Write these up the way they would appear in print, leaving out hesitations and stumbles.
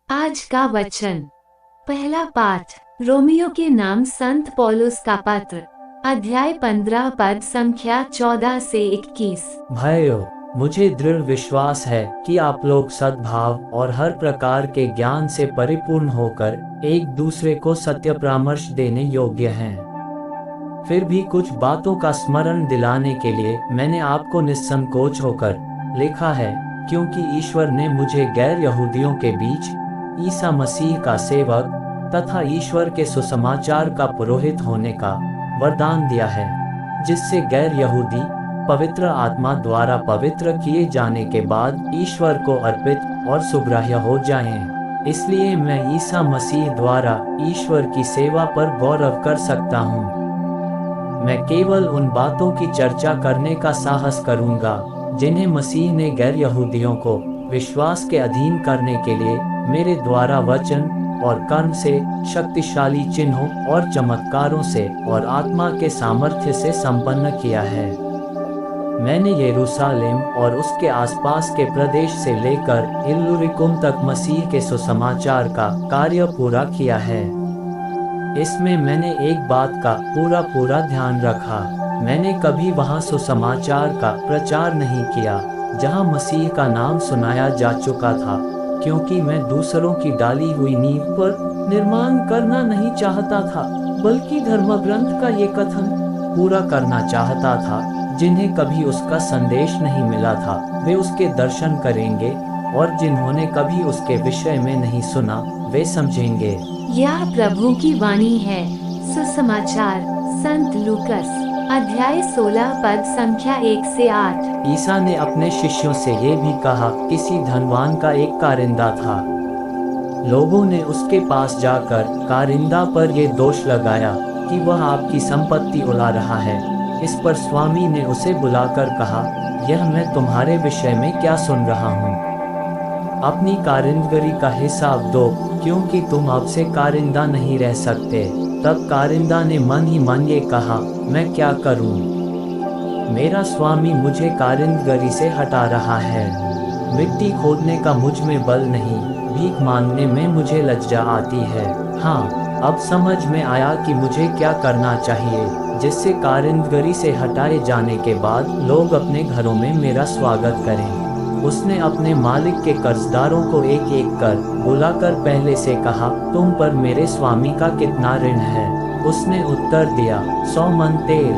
आज का वचन। पहला पाठ रोमियो के नाम संत पौलुस का पत्र, अध्याय 15 पद संख्या 14 से 21। भाइयों, मुझे दृढ़ विश्वास है कि आप लोग सद्भाव और हर प्रकार के ज्ञान से परिपूर्ण होकर एक दूसरे को सत्य परामर्श देने योग्य हैं। फिर भी कुछ बातों का स्मरण दिलाने के लिए मैंने आपको निस्संकोच होकर लिखा है, क्योंकि ईश्वर ने मुझे गैर यहूदियों के बीच ईसा मसीह का सेवक तथा ईश्वर के सुसमाचार का पुरोहित होने का वरदान दिया है, जिससे गैर यहूदी पवित्र आत्मा द्वारा पवित्र किए जाने के बाद ईश्वर को अर्पित और सुग्राह्य हो जाएं। इसलिए मैं ईसा मसीह द्वारा ईश्वर की सेवा पर गौरव कर सकता हूँ। मैं केवल उन बातों की चर्चा करने का साहस करूँगा जिन्हें मसीह ने गैर यहूदियों को विश्वास के अधीन करने के लिए मेरे द्वारा वचन और कर्म से, शक्तिशाली चिन्हों और चमत्कारों से और आत्मा के सामर्थ्य से संपन्न किया है। मैंने यरूशलेम और उसके आसपास के प्रदेश से लेकर इल्लुरिकुम तक मसीह के सुसमाचार का कार्य पूरा किया है। इसमें मैंने एक बात का पूरा ध्यान रखा। मैंने कभी वहां सुसमाचार का प्रचार नहीं किया जहां मसीह का नाम सुनाया जा चुका था, क्योंकि मैं दूसरों की डाली हुई नींव पर निर्माण करना नहीं चाहता था, बल्कि धर्मग्रंथ का ये कथन पूरा करना चाहता था, जिन्हें कभी उसका संदेश नहीं मिला था वे उसके दर्शन करेंगे, और जिन्होंने कभी उसके विषय में नहीं सुना वे समझेंगे। यह प्रभु की वाणी है। सुसमाचार संत लूकस अध्याय 16 पद संख्या 1 से 8। ईसा ने अपने शिष्यों से ये भी कहा, किसी धनवान का एक कारिंदा था। लोगों ने उसके पास जाकर कारिंदा पर ये दोष लगाया कि वह आपकी संपत्ति उड़ा रहा है। इस पर स्वामी ने उसे बुलाकर कहा, यह मैं तुम्हारे विषय में क्या सुन रहा हूँ? अपनी कारिंदगरी का हिसाब दो, क्योंकि तुम अब से कारिंदा नहीं रह सकते। तब कारिंदा ने मन ही मन ये कहा, मैं क्या करूं? मेरा स्वामी मुझे कारिंदगरी से हटा रहा है। मिट्टी खोदने का मुझ में बल नहीं, भीख मांगने में मुझे लज्जा आती है। हाँ, अब समझ में आया कि मुझे क्या करना चाहिए, जिससे कारिंदगरी से हटाए जाने के बाद लोग अपने घरों में मेरा स्वागत करें। उसने अपने मालिक के कर्जदारों को एक एक कर बुलाकर पहले से कहा, तुम पर मेरे स्वामी का कितना ऋण है? उसने उत्तर दिया, 100 मन तेल।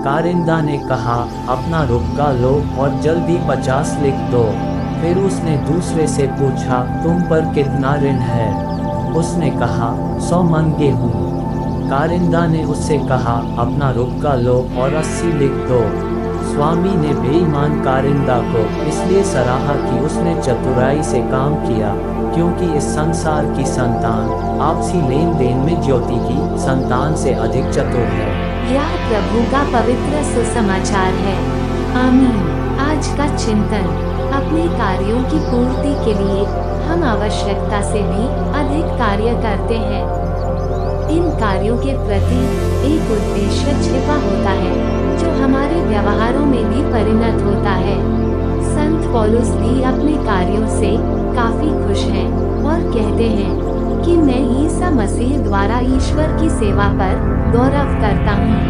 कारिंदा ने कहा, अपना रुपया लो और जल्दी 50 लिख दो। फिर उसने दूसरे से पूछा, तुम पर कितना ऋण है? उसने कहा, 100 मन गेहूं। कारिंदा ने उससे कहा, अपना रुपया लो और 80 लिख दो। स्वामी ने बेईमान कारिंदा को इसलिए सराहा कि उसने चतुराई से काम किया, क्योंकि इस संसार की संतान आपसी लेन देन में ज्योति की संतान से अधिक चतुर है। यह प्रभु का पवित्र सुसमाचार है। आमीन। आज का चिंतन। अपने कार्यों की पूर्ति के लिए हम आवश्यकता से भी अधिक कार्य करते हैं। इन कार्यों के प्रति एक उद्देश्य छिपा होता है, जो हमारे व्यवहारों में भी परिणत होता है। संत पौलुस भी अपने कार्यों से काफी खुश हैं और कहते हैं कि मैं ईसा मसीह द्वारा ईश्वर की सेवा पर गौरव करता हूँ।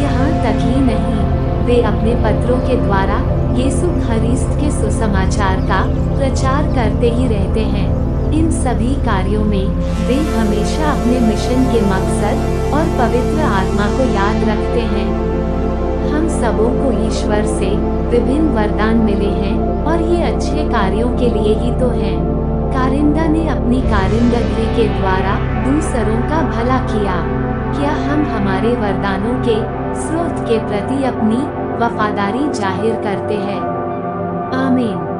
यहाँ तक ही नहीं, वे अपने पत्रों के द्वारा यीशु ख्रिस्त के सुसमाचार का प्रचार करते ही रहते हैं। इन सभी कार्यों में वे हमेशा अपने मिशन के मकसद और पवित्र आत्मा को याद रखते हैं। हम सबों को ईश्वर से विभिन्न वरदान मिले हैं और ये अच्छे कार्यों के लिए ही तो हैं। कारिंदा ने अपनी कारिंदगी के द्वारा दूसरों का भला किया। क्या हम हमारे वरदानों के स्रोत के प्रति अपनी वफादारी जाहिर करते हैं? आमीन।